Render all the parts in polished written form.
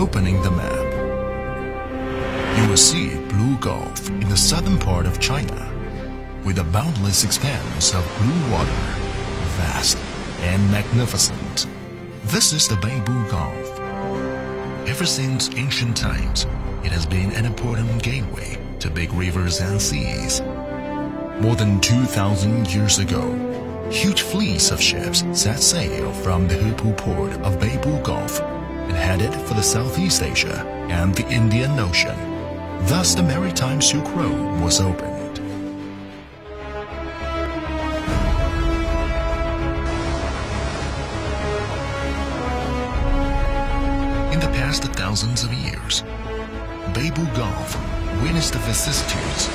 Opening the map, you will see Blue Gulf in the southern part of China, with a boundless expanse of blue water, vast and magnificent. This is the Beibu Gulf. Ever since ancient times, it has been an important gateway to big rivers and seas. More than 2,000 years ago, huge fleets of ships set sail from the Beibu port of Beibu Gulf and headed for the Southeast Asia and the Indian Ocean. Thus, the maritime Silk Road was opened. In the past thousands of years, Beibu Gulf witnessed the vicissitudes.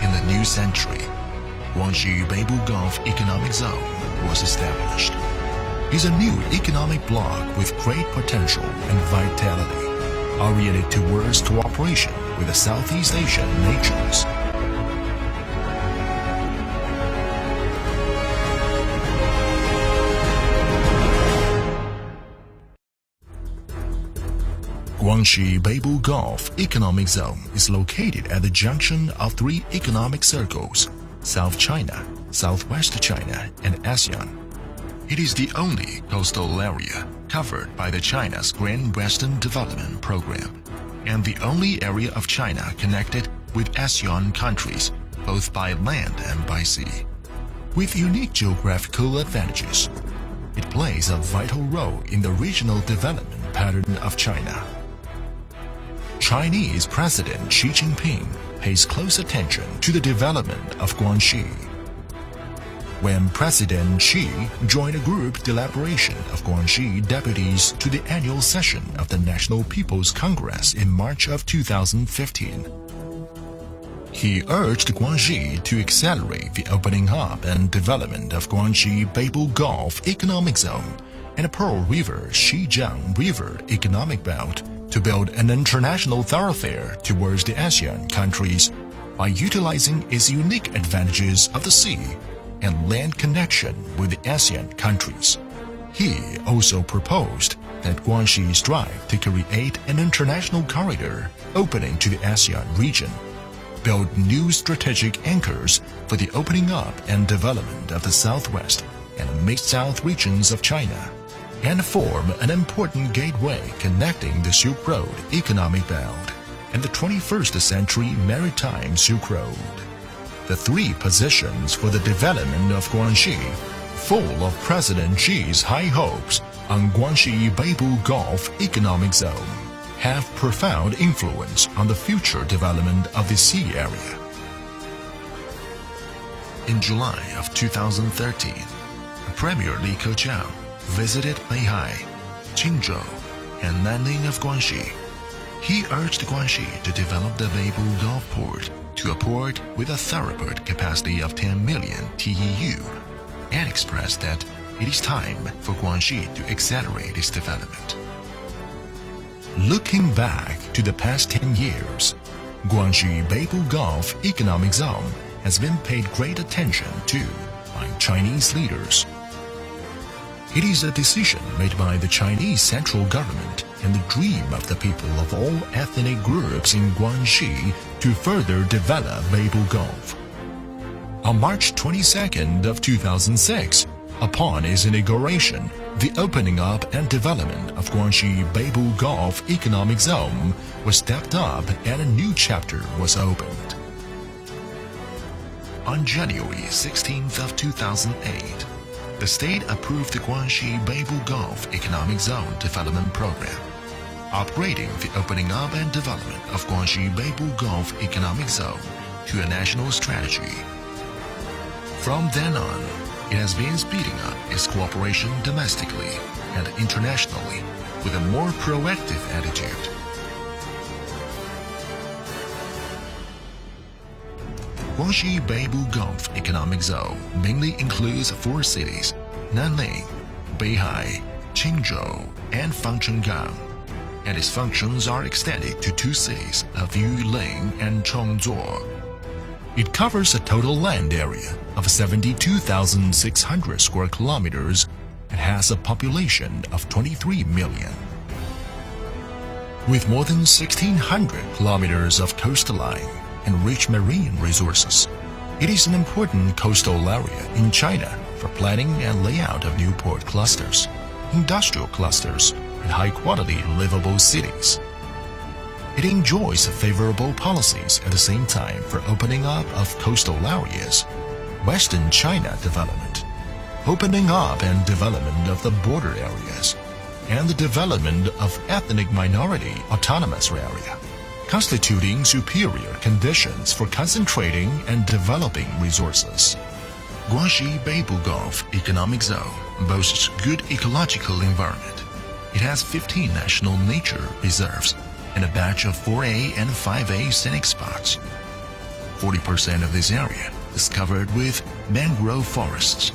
In the new century, Guangxi Beibu Gulf Economic Zone was established. It's a new economic bloc with great potential and vitality, oriented towards cooperation with the Southeast Asian nations. Guangxi Beibu Gulf Economic Zone is located at the junction of three economic circles: South China, Southwest China, and ASEAN. It is the only coastal area covered by the China's Grand Western Development Program, and the only area of China connected with ASEAN countries, both by land and by sea. With unique geographical advantages, it plays a vital role in the regional development pattern of China. Chinese President Xi Jinping pays close attention to the development of Guangxi. When President Xi joined a group deliberation of Guangxi deputies to the annual session of the National People's Congress in March of 2015, he urged Guangxi to accelerate the opening up and development of Guangxi Beibu Gulf Economic Zone and Pearl River Xijiang River Economic Belt to build an international thoroughfare towards the ASEAN countries by utilizing its unique advantages of the sea and land connection with the ASEAN countries. He also proposed that Guangxi strive to create an international corridor opening to the ASEAN region, build new strategic anchors for the opening up and development of the Southwest and Mid-South regions of China, and form an important gateway connecting the Silk Road economic belt and the 21st century maritime Silk Road. The three positions for the development of Guangxi, full of President Xi's high hopes on Guangxi Beibu Gulf Economic Zone, have profound influence on the future development of the sea area. In July of 2013, Premier Li Keqiang visited Beihai, Qingzhou, and Nanning of Guangxi. He urged Guangxi to develop the Beibu Gulf Port to a port with a throughput capacity of 10 million TEU, and expressed that it is time for Guangxi to accelerate its development. Looking back to the past 10 years, Guangxi Beibu Gulf Economic Zone has been paid great attention to by Chinese leaders. It is a decision made by the Chinese central government and the dream of the people of all ethnic groups in Guangxi to further develop Beibu Gulf. On March 22nd of 2006, upon its inauguration, the opening up and development of Guangxi Beibu Gulf Economic Zone was stepped up and a new chapter was opened. On January 16th of 2008, the state approved the Guangxi Beibu Gulf Economic Zone Development Program, upgrading the opening up and development of Guangxi Beibu Gulf Economic Zone to a national strategy. From then on, it has been speeding up its cooperation domestically and internationally with a more proactive attitude. Guangxi Beibu Gulf Economic Zone mainly includes four cities: Nanning, Beihai, Qingzhou, and Fangchenggang, and its functions are extended to two cities of Yuling and Chongzuo. It covers a total land area of 72,600 square kilometers and has a population of 23 million. With more than 1,600 kilometers of coastline and rich marine resources, it is an important coastal area in China for planning and layout of new port clusters, industrial clusters, and high-quality livable cities. It enjoys favorable policies at the same time for opening up of coastal areas, Western China development, opening up and development of the border areas, and the development of ethnic minority autonomous area, constituting superior conditions for concentrating and developing resources. Guangxi Beibu Gulf Economic Zone boasts good ecological environment. It has 15 national nature reserves and a batch of 4A and 5A scenic spots. 40% of this area is covered with mangrove forests.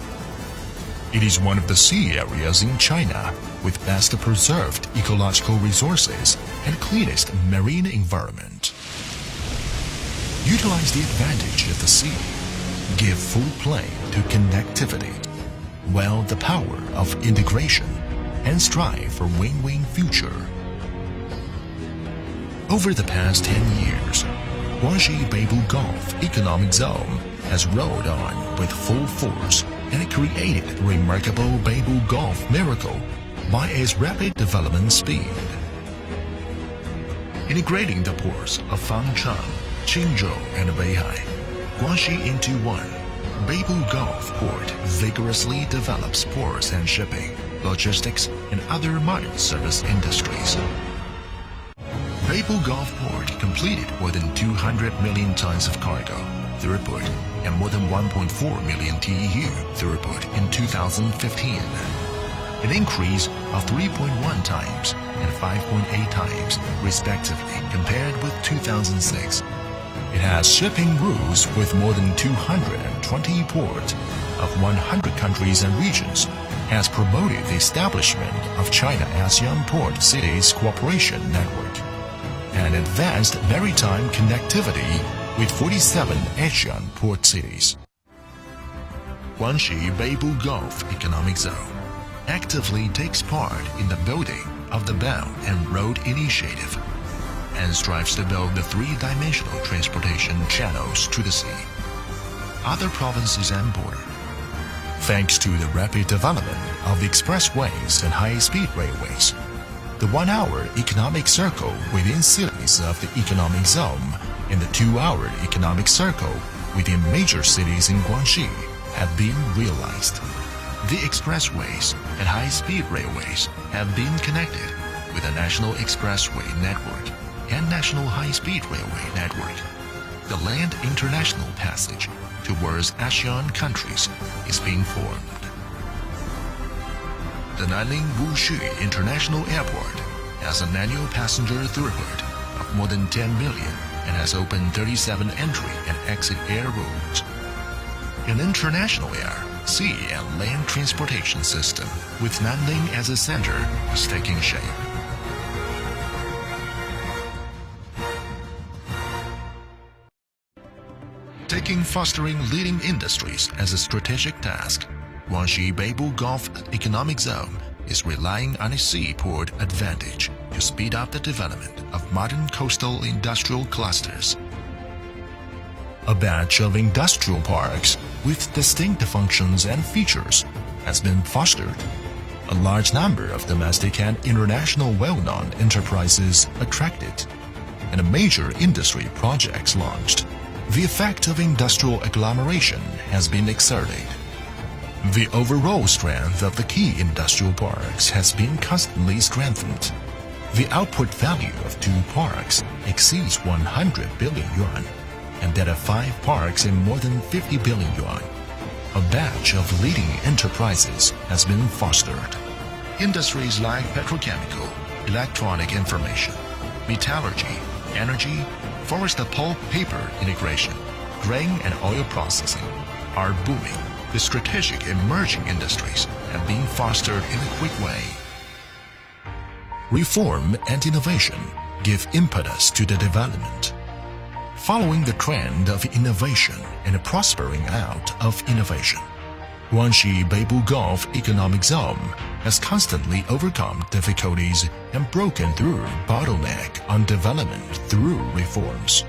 It is one of the sea areas in China with best preserved ecological resources and cleanest marine environment. Utilize the advantage of the sea. Give full play to connectivity, wield the power of integration, and strive for win-win future. Over the past 10 years, Guangxi Beibu Gulf Economic Zone has rolled on with full force and created a remarkable Beibu Gulf miracle by its rapid development speed. Integrating the ports of Fangcheng, Qingzhou, and Beihai, Guangxi into one, Beibu Gulf Port vigorously develops ports and shipping, logistics, and other marine service industries. Beibu Gulf Port completed more than 200 million tons of cargo throughput and more than 1.4 million TEU throughput in 2015, an increase of 3.1 times and 5.8 times respectively compared with 2006. It has shipping routes with more than 220 ports of 100 countries and regions, has promoted the establishment of China-ASEAN Port Cities Cooperation Network, and advanced maritime connectivity with 47 ASEAN port cities. Guangxi Beibu Gulf Economic Zone actively takes part in the building of the Belt and Road Initiative and strives to build the three-dimensional transportation channels to the sea, other provinces and border. Thanks to the rapid development of the expressways and high-speed railways, the 1-hour economic circle within cities of the economic zone and the 2-hour economic circle within major cities in Guangxi have been realized. The expressways and high-speed railways have been connected with a national expressway network and national high-speed railway network. The land international passage towards ASEAN countries is being formed. The Nanning Wushu International Airport has an annual passenger throughput of more than 10 million and has opened 37 entry and exit air routes. An international air, sea, and land transportation system with Nanning as a center is taking shape. Taking fostering leading industries as a strategic task, Guangxi Beibu Gulf Economic Zone is relying on a seaport advantage to speed up the development of modern coastal industrial clusters. A batch of industrial parks with distinct functions and features has been fostered. A large number of domestic and international well-known enterprises attracted, and major industry projects launched. The effect of industrial agglomeration has been exerted. The overall strength of the key industrial parks has been constantly strengthened. The output value of 2 parks exceeds 100 billion yuan, and that of 5 parks in more than 50 billion yuan. A batch of leading enterprises has been fostered. Industries like petrochemical, electronic information, metallurgy, energy, forest pulp paper integration, grain and oil processing are booming. The strategic emerging industries have been fostered in a quick way. Reform and innovation give impetus to the development. Following the trend of innovation and a prospering out of innovation, Guangxi Beibu Gulf Economic Zone has constantly overcome difficulties and broken through bottleneck on development through reforms.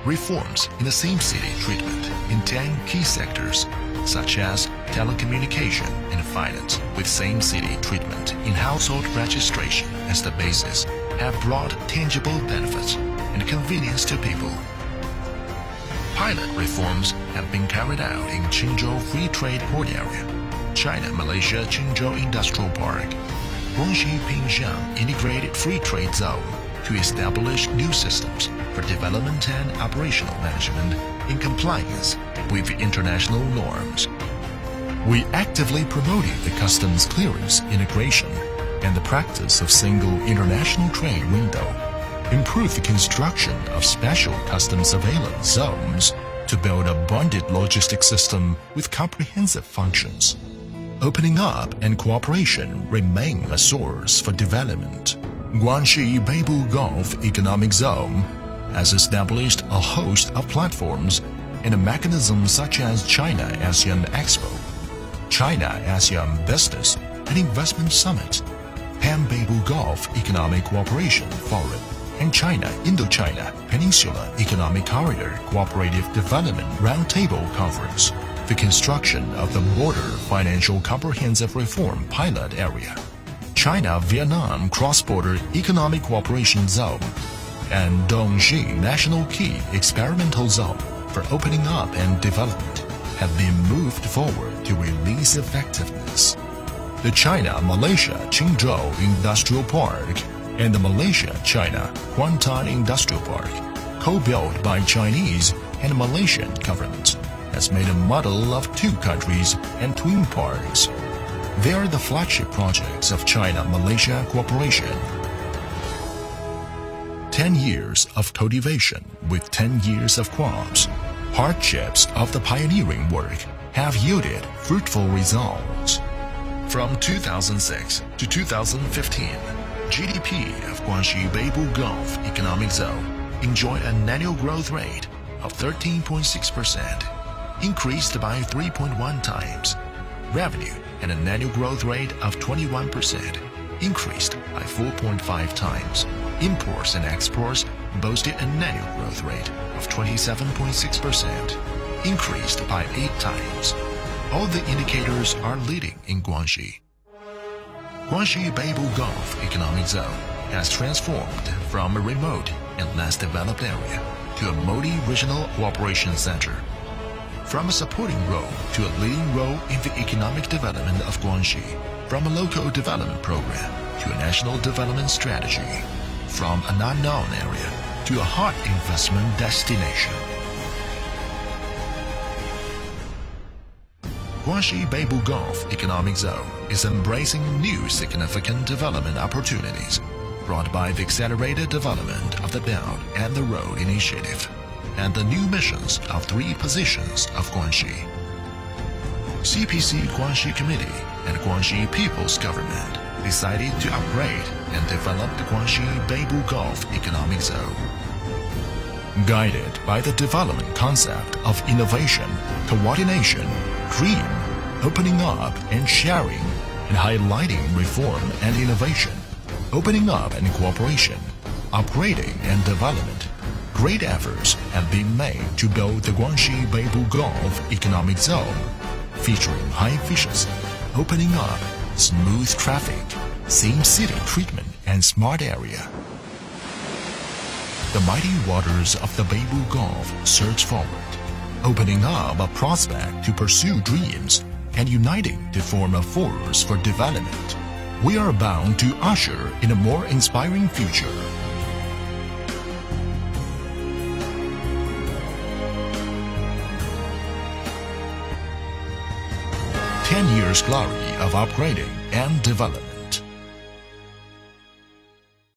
Reforms in the same city treatment in 10 key sectors, such as telecommunication and finance, with same city treatment in household registration as the basis, have brought tangible benefits and convenience to people. Pilot reforms have been carried out in Qingzhou Free Trade Port Area, China-Malaysia Qingzhou Industrial Park, Guangxi Pingxiang Integrated Free Trade Zone to establish new systems for development and operational management in compliance with international norms. We actively promoted the customs clearance integration and the practice of single international trade window, improved the construction of special customs surveillance zones to build a bonded logistics system with comprehensive functions. Opening up and cooperation remain a source for development. Guangxi Beibu Gulf Economic Zone has established a host of platforms and mechanisms such as China-ASEAN Expo, China-ASEAN Business and Investment Summit, Pan-Beibu Gulf Economic Cooperation Forum, and China-Indochina Peninsula Economic Corridor Cooperative Development Roundtable Conference, the construction of the Border Financial Comprehensive Reform Pilot Area, China-Vietnam Cross-Border Economic Cooperation Zone, and Dongxi National Key Experimental Zone for opening up and development have been moved forward to release effectiveness. The China-Malaysia Qingzhou Industrial Park and the Malaysia-China Kuantan Industrial Park, co-built by Chinese and Malaysian governments, has made a model of two countries and twin parks. They are the flagship projects of China-Malaysia cooperation. 10 years of cultivation with 10 years of crops, hardships of the pioneering work have yielded fruitful results. From 2006 to 2015, GDP of Guangxi Beibu Gulf Economic Zone enjoyed an annual growth rate of 13.6%, increased by 3.1 times. Revenue and an annual growth rate of 21%, increased by 4.5 times. Imports and exports boasted an annual growth rate of 27.6%, increased by 8 times. All the indicators are leading in Guangxi. Guangxi Beibu Gulf Economic Zone has transformed from a remote and less developed area to a multi-regional cooperation center. From a supporting role to a leading role in the economic development of Guangxi, from a local development program to a national development strategy, from an unknown area to a hot investment destination. Guangxi Beibu Gulf Economic Zone is embracing new significant development opportunities brought by the accelerated development of the Belt and the Road Initiative and the new missions of 3 positions of Guangxi. CPC Guangxi Committee and Guangxi People's Government decided to upgrade and develop the Guangxi Beibu Gulf Economic Zone. Guided by the development concept of innovation, coordination, dream, opening up and sharing, and highlighting reform and innovation, opening up and cooperation, upgrading and development, great efforts have been made to build the Guangxi Beibu Gulf Economic Zone, featuring high efficiency, opening up, smooth traffic, same city treatment, and smart area. The mighty waters of the Beibu Gulf surge forward, opening up a prospect to pursue dreams and uniting to form a force for development. We are bound to usher in a more inspiring future. 10 years glory of upgrading and development.